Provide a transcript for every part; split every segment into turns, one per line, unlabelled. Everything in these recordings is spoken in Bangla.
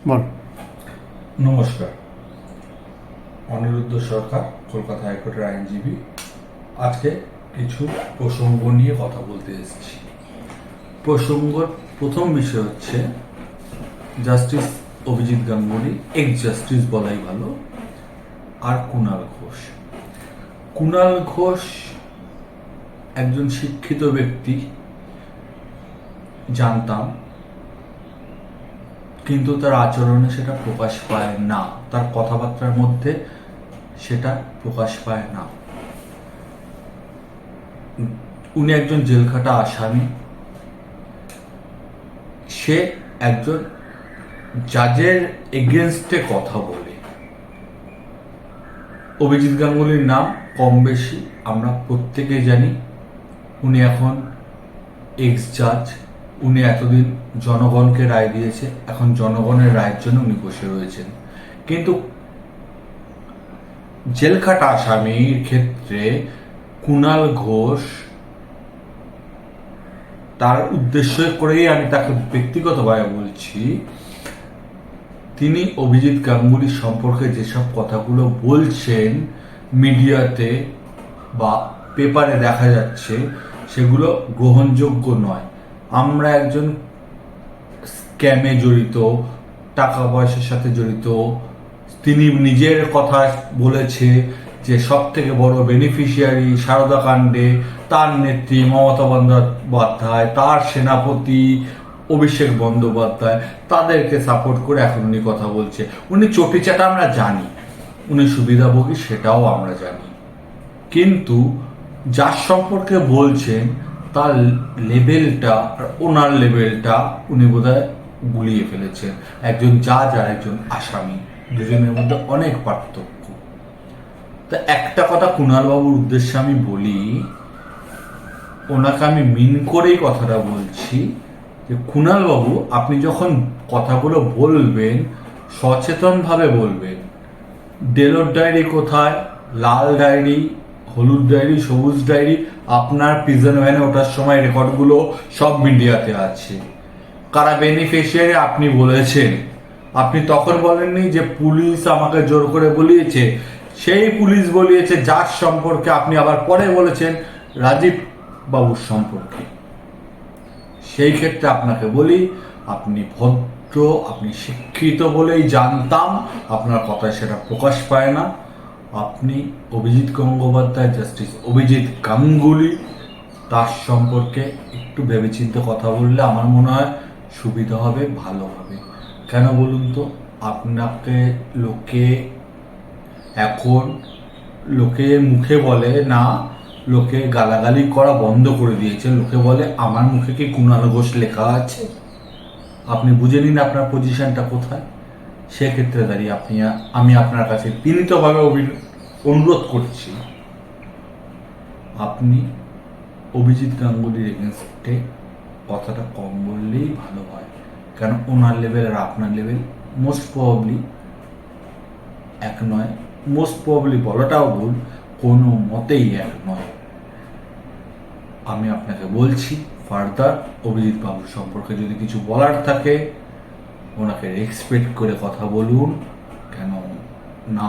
বল।
নমস্কার। অনিরুদ্ধ সরকার, কলকাতা হাইকোর্টের আইনজীবী। আজকে কিছু প্রসঙ্গ নিয়ে কথা বলতে এসেছি। প্রসঙ্গর প্রথম বিষয় হচ্ছে justice Abhijit Ganguly, x justice বলাই ভালো, আর কুণাল ঘোষ। কুণাল ঘোষ একজন শিক্ষিত ব্যক্তি, জানতাম, কিন্তু তার আচরণে সেটা প্রকাশ পায় না, তার কথাবার্তার মধ্যে সেটা প্রকাশ পায় না। উনি একজন জেলখাটা আসামি। সে একজন জাজের এগেনস্টে কথা বলে। অভিজিৎ গাঙ্গুলির নাম কম বেশি আমরা প্রত্যেকেই জানি। উনি এখন এক্স জাজ। উনি এতদিন জনগণকে রায় দিয়েছে, এখন জনগণের রায়ের জন্য উনি বসে রয়েছেন। কিন্তু জেলখাটা আসামির ক্ষেত্রে কুণাল ঘোষ, তার উদ্দেশ্য করেই আমি তাকে ব্যক্তিগতভাবে বলছি, তিনি অভিজিৎ গাঙ্গুলি সম্পর্কে যেসব কথাগুলো বলছেন মিডিয়াতে বা পেপারে দেখা যাচ্ছে, সেগুলো গ্রহণযোগ্য নয়। আমরা একজন স্ক্যামে জড়িত, টাকা পয়সার সাথে জড়িত, তিনি নিজের কথা বলেছে যে সব থেকে বড় বেনিফিশিয়ারি সারদা কাণ্ডে তার নেত্রী মমতা বন্দ্যোপাধ্যায়, তার সেনাপতি অভিষেক বন্দ্যোপাধ্যায়, তাদেরকে সাপোর্ট করে এখন উনি কথা বলছে। উনি চটিচাটা আমরা জানি, উনি সুবিধাভোগী সেটাও আমরা জানি, কিন্তু যার সম্পর্কে বলছেন তার লেভেলটা আর ওনার লেভেলটা উনি বোধহয় গুলিয়ে ফেলেছেন। একজন জাজ আর একজন আসামি, দুজনের মধ্যে অনেক পার্থক্য। তা একটা কথা কুণালবাবুর উদ্দেশ্যে আমি বলি, ওনাকে আমি মিন করেই কথাটা বলছি যে কুণালবাবু, আপনি যখন কথাগুলো বলবেন সচেতনভাবে বলবেন। ডেলোর ডায়েরি কোথায়, লাল ডায়েরি, হলুদ ডায়েরি, সবুজ ডায়েরি, আপনার প্রিজন ভ্যানে ওঠার সময় রেকর্ডগুলো সব মিডিয়াতে আছে। কারা বেনিফিশিয়ারি আপনি বলেছেন, আপনি তখন বলেননি যে পুলিশ আমাকে জোর করে বলিয়েছে। সেই পুলিশ বলিয়েছে যার সম্পর্কে আপনি আবার পরে বলেছেন রাজীব বাবুর সম্পর্কে। সেই ক্ষেত্রে আপনাকে বলি, আপনি ভদ্র, আপনি শিক্ষিত বলেই জানতাম, আপনার কথায় সেটা প্রকাশ পায় না। আপনি অভিজিৎ গঙ্গোপাধ্যায়, জাস্টিস অভিজিৎ গাঙ্গুলি, তার সম্পর্কে একটু ভেবেচিন্তে কথা বললে আমার মনে হয় সুবিধা হবে, ভালো হবে। কেন বলুন তো? আপনাকে এখন লোকে মুখে বলে না, লোকে গালাগালি করা বন্ধ করে দিয়েছে। লোকে বলে আমার মুখে কি কুণাল ঘোষ লেখা আছে? আপনি বুঝে নিন আপনার পজিশনটা কোথায়। সেক্ষেত্রে দাঁড়িয়ে আমি আপনার কাছে বিনীতভাবে অনুরোধ করছি, আপনি অভিজিৎ গাঙ্গুলির এগেনস্টে কথাটা কম বললেই ভালো হয়। কেন ওনার লেভেল আর আপনার লেভেল মোস্ট প্রবাবলি এক নয়। মোস্ট প্রবাবলি বলাটাও ভুল, কোনো মতেই এক নয়। আমি আপনাকে বলছি, ফার্দার অভিজিৎ বাবুর সম্পর্কে যদি কিছু বলার থাকে ওনাকে রেসপেক্ট করে কথা বলুন। কেন না,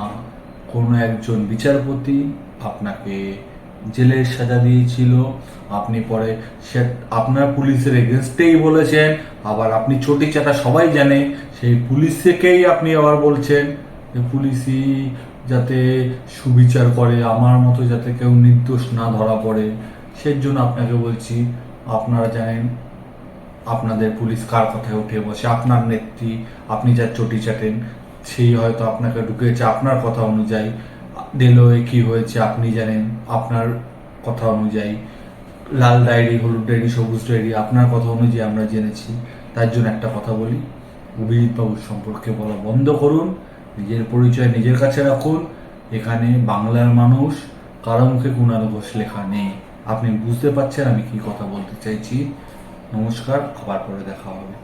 কোনো একজন বিচারপতি আপনাকে জেলের সাজা দিয়েছিল, আপনি পরে সে আপনার পুলিশের এগেনস্টেই বলেছেন, আবার আপনি চটি চাটা সবাই জানে, সেই পুলিশকেই আপনি আবার বলছেন যে পুলিশই যাতে সুবিচার করে, আমার মতো যাতে কেউ নির্দোষ না ধরা পড়ে। সেই জন্য আপনাকে বলছি, আপনারা জানেন আপনাদের পুলিশ কার কথায় উঠে বসে। আপনার নেত্রী, আপনি যার চটি চাটেন, সেই হয়তো আপনাকে ঢুকেছে আপনার কথা অনুযায়ী। ডেলোয় কি হয়েছে আপনি জানেন, আপনার কথা অনুযায়ী। লাল ডায়েরি, হলুদ ডায়েরি, সবুজ ডায়েরি, আপনার কথা অনুযায়ী আমরা জেনেছি। তার জন্য একটা কথা বলি, অভিজিৎ বাবুর সম্পর্কে বলা বন্ধ করুন, নিজের পরিচয় নিজের কাছে রাখুন। এখানে বাংলার মানুষ, কারো মুখে কুণাল ঘোষ লেখা নেই। আপনি বুঝতে পারছেন আমি কি কথা বলতে চাইছি। নমস্কার, আবার পরে দেখা হবে।